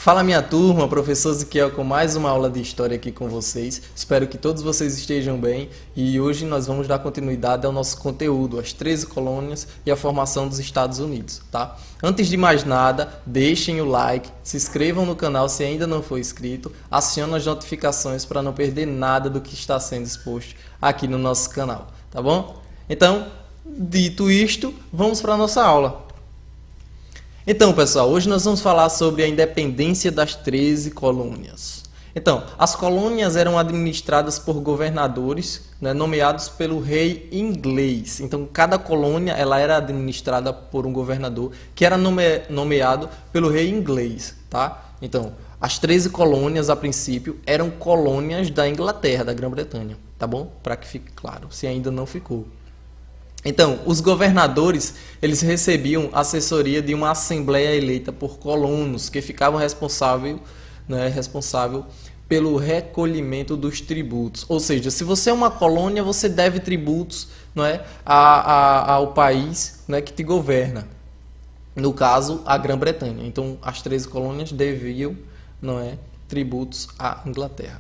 Fala minha turma, professor Ziquiel com mais uma aula de História aqui com vocês. Espero que todos vocês estejam bem e hoje nós vamos dar continuidade ao nosso conteúdo, as 13 colônias e a formação dos Estados Unidos, tá? Antes de mais nada, deixem o like, se inscrevam no canal se ainda não for inscrito, acionem as notificações para não perder nada do que está sendo exposto aqui no nosso canal, tá bom? Então, dito isto, vamos para a nossa aula. Então, pessoal, hoje nós vamos falar sobre a independência das 13 colônias. Então, as colônias eram administradas por governadores, né, nomeados pelo rei inglês. Então, cada colônia ela era administrada por um governador que era nomeado pelo rei inglês, tá? Então, as 13 colônias, a princípio, eram colônias da Inglaterra, da Grã-Bretanha, tá bom? Para que fique claro, se ainda não ficou. Então, os governadores, eles recebiam assessoria de uma assembleia eleita por colonos, que ficavam responsável pelo recolhimento dos tributos. Ou seja, se você é uma colônia, você deve tributos, não é, ao país, né, que te governa. No caso, a Grã-Bretanha. Então, as 13 colônias deviam, não é, tributos à Inglaterra.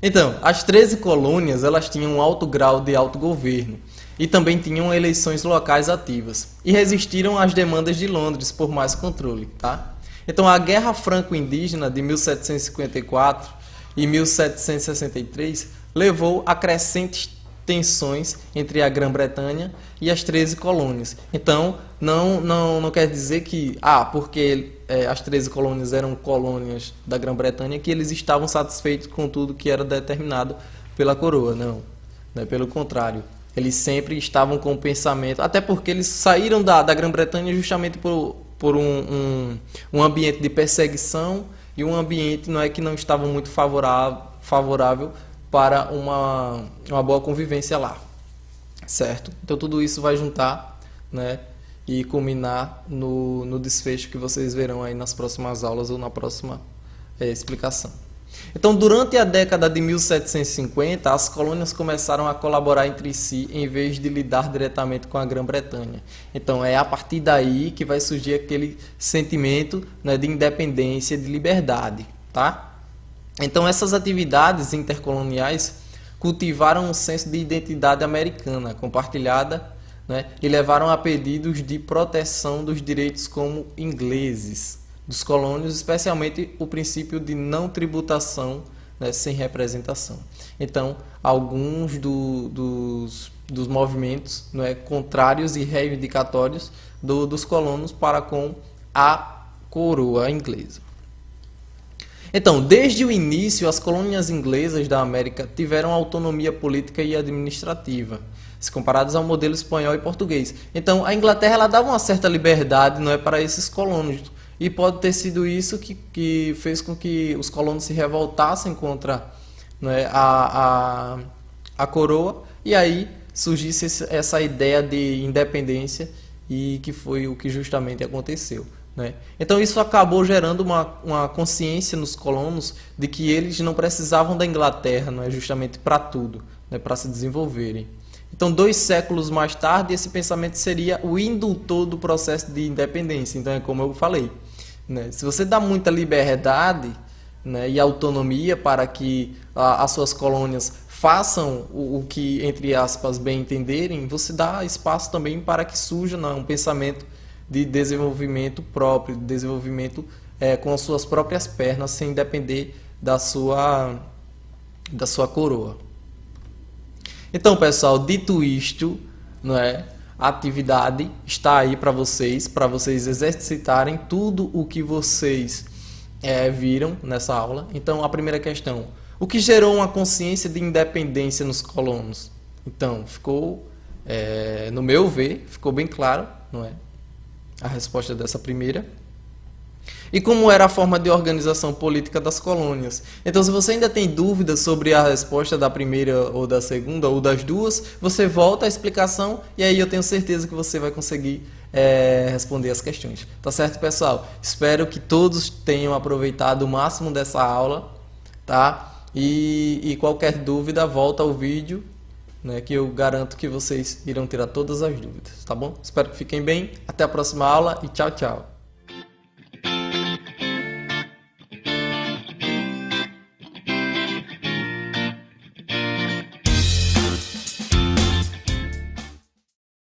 Então, as 13 colônias, elas tinham um alto grau de autogoverno e também tinham eleições locais ativas e resistiram às demandas de Londres por mais controle, tá? Então, a Guerra Franco-Indígena de 1754 e 1763 levou a crescentes tensões entre a Grã-Bretanha e as 13 colônias. Então, não quer dizer que, porque as 13 colônias eram colônias da Grã-Bretanha, que eles estavam satisfeitos com tudo que era determinado pela coroa. Não, né? Pelo contrário. Eles sempre estavam com o pensamento, até porque eles saíram da Grã-Bretanha justamente por um ambiente de perseguição e um ambiente que não estava muito favorável para uma boa convivência lá, certo? Então tudo isso vai juntar, né, e culminar no desfecho que vocês verão aí nas próximas aulas ou na próxima explicação. Então, durante a década de 1750, as colônias começaram a colaborar entre si em vez de lidar diretamente com a Grã-Bretanha. Então, é a partir daí que vai surgir aquele sentimento, né, de independência, de liberdade, tá? Então, essas atividades intercoloniais cultivaram um senso de identidade americana compartilhada, né, e levaram a pedidos de proteção dos direitos como ingleses dos colônios, especialmente o princípio de não tributação, né, sem representação. Então, alguns dos movimentos, né, contrários e reivindicatórios dos colonos para com a coroa inglesa. Então, desde o início, as colônias inglesas da América tiveram autonomia política e administrativa, se comparadas ao modelo espanhol e português. Então, a Inglaterra ela dava uma certa liberdade, não é, para esses colonos. E pode ter sido isso que fez com que os colonos se revoltassem contra, né, a coroa, e aí surgisse essa ideia de independência, e que foi o que justamente aconteceu, né? Então isso acabou gerando uma consciência nos colonos de que eles não precisavam da Inglaterra, não é, justamente para tudo, né, para se desenvolverem. Então, 2 séculos mais tarde, esse pensamento seria o indutor do processo de independência. Então, é como eu falei, né? Se você dá muita liberdade, né, e autonomia para que as suas colônias façam o que, entre aspas, bem entenderem, você dá espaço também para que surja, né, um pensamento de desenvolvimento próprio, de desenvolvimento com as suas próprias pernas, sem depender da sua coroa. Então, pessoal, dito isto, não é, a atividade está aí para vocês exercitarem tudo o que vocês viram nessa aula. Então, a primeira questão: o que gerou uma consciência de independência nos colonos? Então, ficou, no meu ver, ficou bem claro, não é, a resposta dessa primeira. E como era a forma de organização política das colônias? Então, se você ainda tem dúvidas sobre a resposta da primeira ou da segunda ou das duas, você volta à explicação e aí eu tenho certeza que você vai conseguir responder as questões. Tá certo, pessoal? Espero que todos tenham aproveitado o máximo dessa aula, tá? E qualquer dúvida, volta ao vídeo, né, que eu garanto que vocês irão tirar todas as dúvidas, tá bom? Espero que fiquem bem. Até a próxima aula e tchau, tchau.